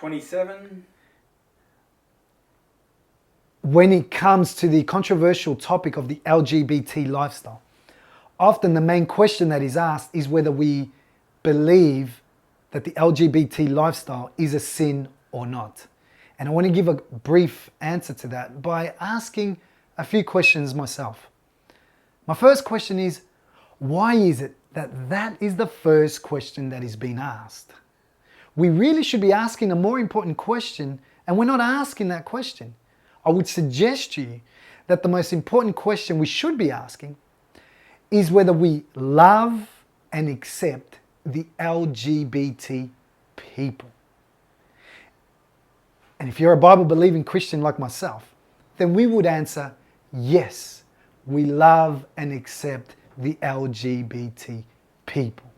27. When it comes to the controversial topic of the LGBT lifestyle, often the main question that is asked is whether we believe that the LGBT lifestyle is a sin or not. And I want to give a brief answer to that by asking a few questions myself. My first question is, why is it that that is the first question that is being asked? We really should be asking a more important question, and we're not asking that question. I would suggest to you that the most important question we should be asking is whether we love and accept the LGBT people. And if you're a Bible-believing Christian like myself, then we would answer, yes, we love and accept the LGBT people.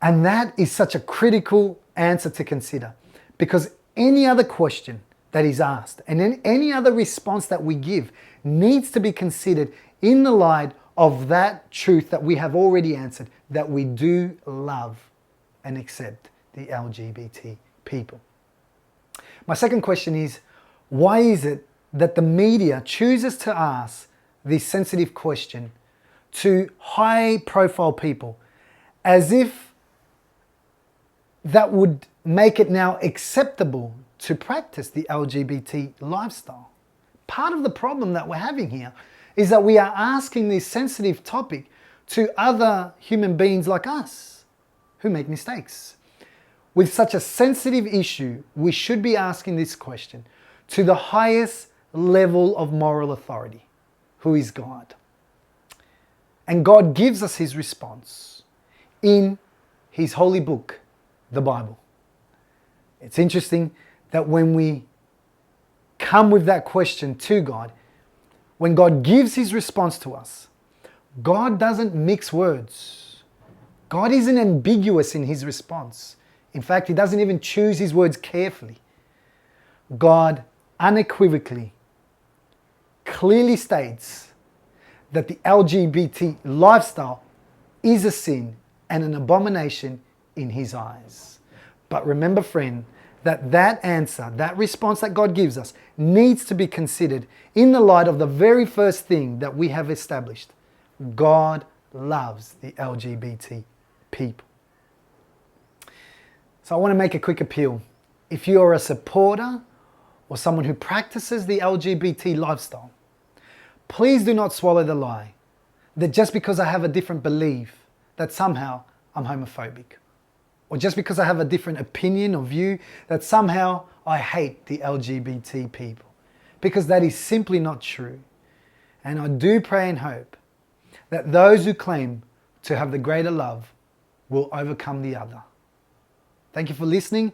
And that is such a critical answer to consider, because any other question that is asked and any other response that we give needs to be considered in the light of that truth that we have already answered, that we do love and accept the LGBT people. My second question is, why is it that the media chooses to ask this sensitive question to high-profile people as if that would make it now acceptable to practice the LGBT lifestyle? Part of the problem that we're having here is that we are asking this sensitive topic to other human beings like us who make mistakes. With such a sensitive issue, we should be asking this question to the highest level of moral authority, who is God. And God gives us his response in his holy book, the Bible. It's interesting that when we come with that question to God, when God gives his response to us, God doesn't mix words. God isn't ambiguous in his response. In fact, he doesn't even choose his words carefully. God unequivocally, clearly states that the LGBT lifestyle is a sin and an abomination in his eyes. But remember, friend, that answer, that response that God gives us needs to be considered in the light of the very first thing that we have established. God loves the LGBT people. So I want to make a quick appeal. If you are a supporter or someone who practices the LGBT lifestyle, please do not swallow the lie that just because I have a different belief that somehow I'm homophobic. Or just because I have a different opinion or view that somehow I hate the LGBT people. Because that is simply not true. And I do pray and hope that those who claim to have the greater love will overcome the other. Thank you for listening.